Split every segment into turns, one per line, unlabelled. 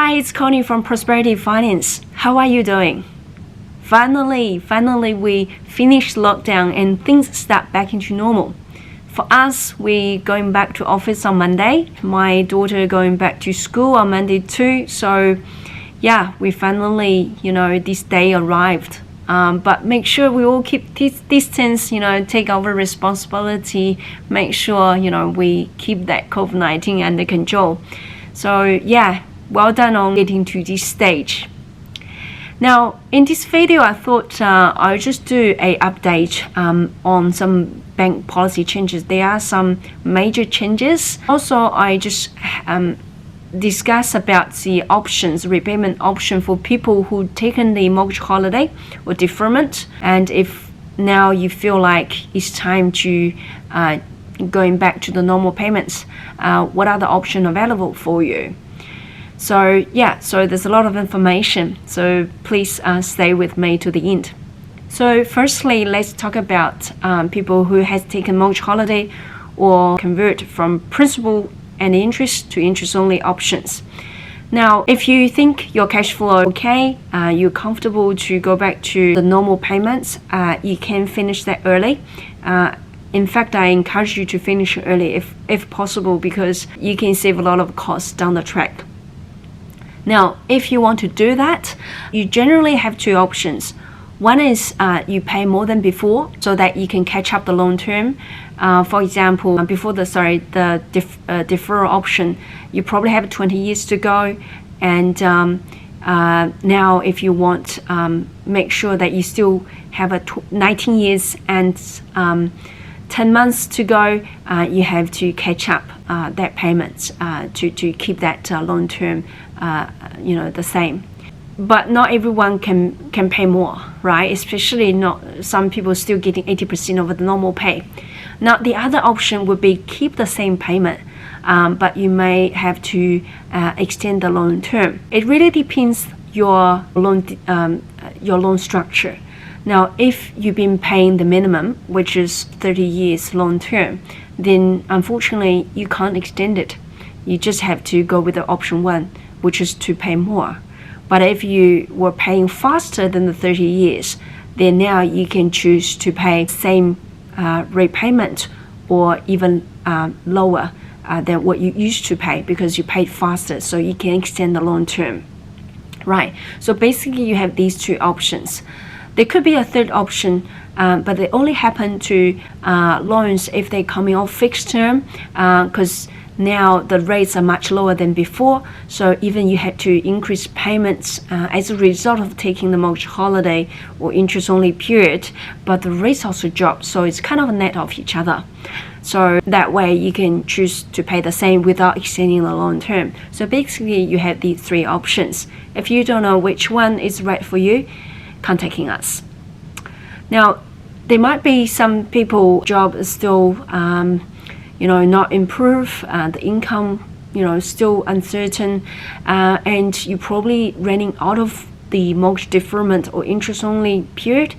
Hi, it's Connie from Prosperity Finance. How are you doing? Finally, we finished lockdown and things start back into normal. For us, we going back to office on Monday. My daughter going back to school on Monday too. So yeah, we finally, this day arrived. But make sure we all keep distance, take our responsibility, make sure, we keep that COVID-19 under control. So yeah, well done on getting to this stage. Now, in this video, I thought I'll just do an update on some bank policy changes. There are some major changes. Also, I just discuss about the options, repayment option for people who taken the mortgage holiday or deferment. And if now you feel like it's time to going back to the normal payments, what are the options available for you? So yeah, so there's a lot of information, so please stay with me to the end. So firstly, let's talk about people who has taken mortgage holiday or convert from principal and interest to interest only options. Now, if you think your cash flow okay, you're comfortable to go back to the normal payments, you can finish that early. In fact, I encourage you to finish early if possible, because you can save a lot of costs down the track. Now, if you want to do that, you generally have two options. One is you pay more than before so that you can catch up the long term. For example, before the deferral option, you probably have 20 years to go. And now if you want, make sure that you still have 19 years and 10 months to go, you have to catch up that payments to keep that long term the same. But not everyone can pay more, right? Especially not some people still getting 80% of the normal pay. Now the other option would be keep the same payment, but you may have to extend the loan term. It really depends your loan structure. Now, if you've been paying the minimum, which is 30 years long term, then unfortunately you can't extend it. You just have to go with the option one, which is to pay more. But if you were paying faster than the 30 years, then now you can choose to pay same repayment or even lower than what you used to pay, because you paid faster, so you can extend the long term. Right, so basically you have these two options. There could be a third option, but they only happen to loans if they're coming off fixed term, because now the rates are much lower than before. So even you had to increase payments as a result of taking the mortgage holiday or interest only period, but the rates also drop. So it's kind of a net of each other. So that way you can choose to pay the same without extending the long term. So basically you have these three options. If you don't know which one is right for you, contacting us. Now, there might be some people job is still not improve, the income still uncertain, and you're probably running out of the mortgage deferment or interest only period.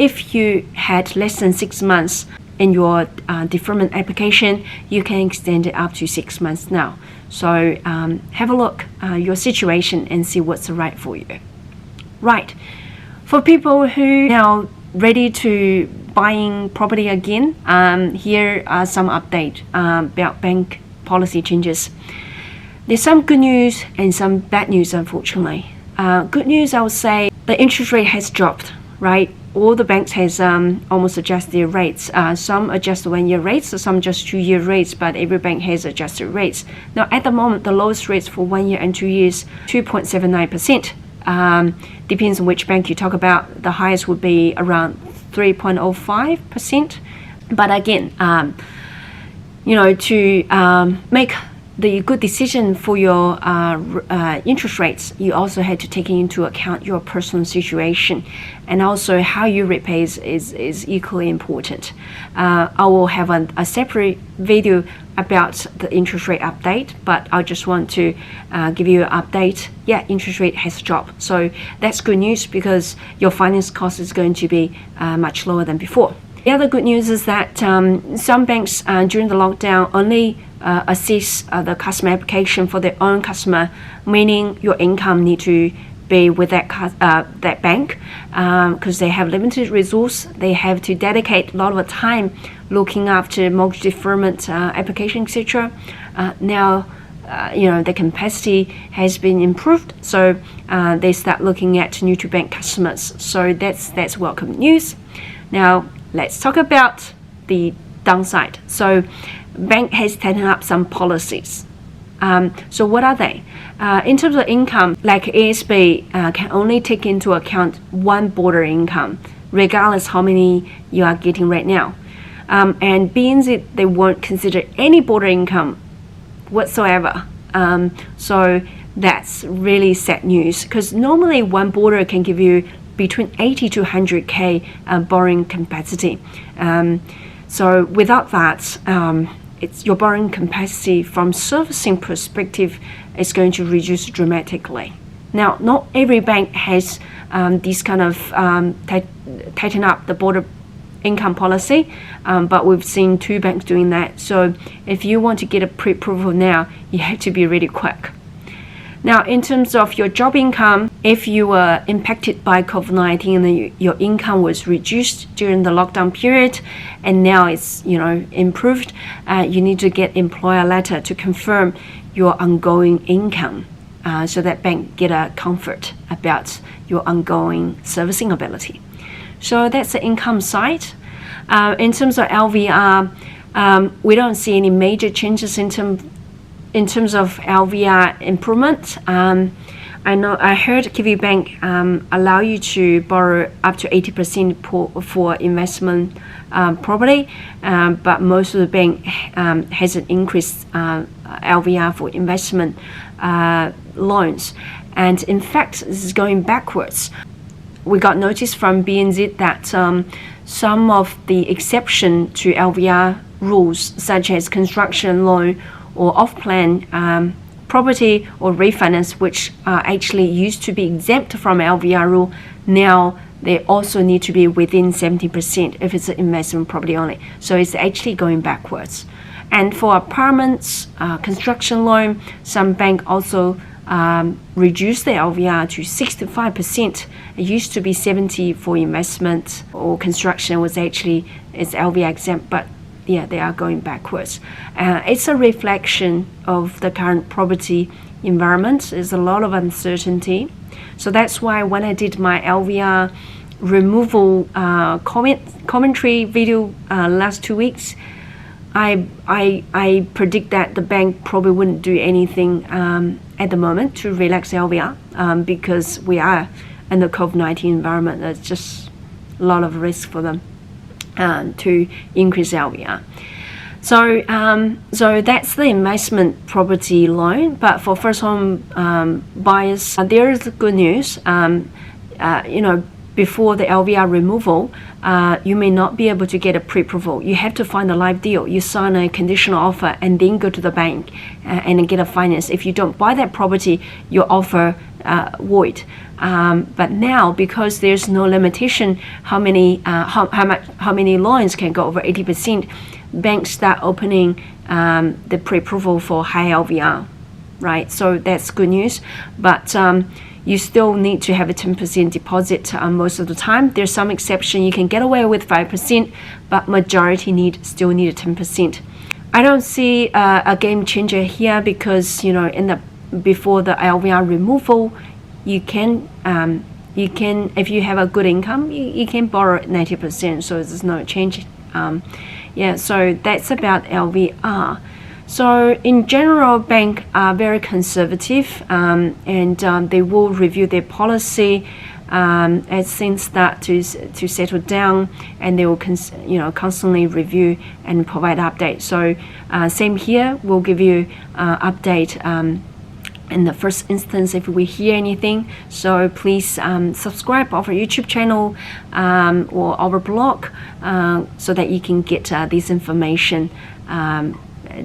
If you had less than 6 months in your deferment application, you can extend it up to 6 months now. So have a look your situation and see what's right for you. Right, for people who now ready to buying property again, here are some update about bank policy changes. There's some good news and some bad news, unfortunately. Good news, I would say the interest rate has dropped, right? All the banks has almost adjusted their rates. Some adjust 1-year rates, some just 2-year rates, but every bank has adjusted rates. Now at the moment, the lowest rates for 1 year and 2 years, 2.79%. Depends on which bank you talk about. The highest would be around 3.05%. But again, to make the good decision for your interest rates, you also had to take into account your personal situation, and also how you repay is equally important. I will have a separate video about the interest rate update, but I just want to give you an update. Yeah, interest rate has dropped, so that's good news because your finance cost is going to be much lower than before. The other good news is that some banks during the lockdown only assess the customer application for their own customer, meaning your income need to be with that bank because they have limited resource. They have to dedicate a lot of time looking after mortgage deferment application, etc. Now, the capacity has been improved, so they start looking at new to bank customers. So that's welcome news. Now let's talk about the downside. So bank has tightened up some policies. So what are they? In terms of income, like ASB can only take into account one border income, regardless how many you are getting right now. And BNZ, they won't consider any border income whatsoever. So that's really sad news, because normally one border can give you between 80 to 100k borrowing capacity. So without that, it's your borrowing capacity from servicing perspective is going to reduce dramatically. Now, not every bank has this kind of tighten up the border income policy, but we've seen 2 banks doing that. So if you want to get a pre-approval now, you have to be really quick. Now, in terms of your job income, if you were impacted by COVID-19 and your income was reduced during the lockdown period, and now it's improved, you need to get employer letter to confirm your ongoing income, so that bank get a comfort about your ongoing servicing ability. So that's the income side. In terms of LVR, we don't see any major changes in terms of LVR improvement. I heard Kiwi Bank allow you to borrow up to 80% for investment property, but most of the bank hasn't increased LVR for investment loans. And in fact, this is going backwards. We got notice from BNZ that some of the exception to LVR rules, such as construction loan or off-plan property or refinance, which actually used to be exempt from LVR rule, now they also need to be within 70% if it's an investment property only. So it's actually going backwards. And for apartments, construction loan, some bank also reduce the LVR to 65%. It used to be 70 for investment or construction was actually it's LVR exempt, but yeah, they are going backwards. It's a reflection of the current property environment. There's a lot of uncertainty. So that's why when I did my LVR removal commentary video last 2 weeks, I predict that the bank probably wouldn't do anything at the moment to relax LVR because we are in the COVID-19 environment. There's just a lot of risk for them to increase LVR. So that's the investment property loan. But for first home buyers, there is good news. Before the LVR removal, you may not be able to get a pre-approval. You have to find a live deal. You sign a conditional offer and then go to the bank and get a finance. If you don't buy that property, your offer void. But now, because there's no limitation how many loans can go over 80%, banks start opening the pre-approval for high LVR, right? So that's good news. But you still need to have a 10% deposit most of the time. There's some exception. You can get away with 5%, but majority still need a 10%. I don't see a game changer here because before the LVR removal, you can if you have a good income, you can borrow 90%. So there's no change. So that's about LVR. So in general, banks are very conservative, and they will review their policy as things start to settle down, and they will constantly review and provide updates. So same here, we'll give you update in the first instance if we hear anything. So please subscribe our YouTube channel or our blog so that you can get this information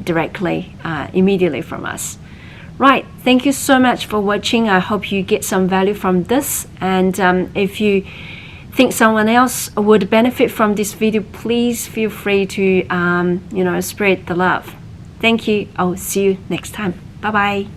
directly, immediately from us. Right, thank you so much for watching. I hope you get some value from this, and if you think someone else would benefit from this video, please feel free to spread the love. Thank you. I'll see you next time. Bye bye.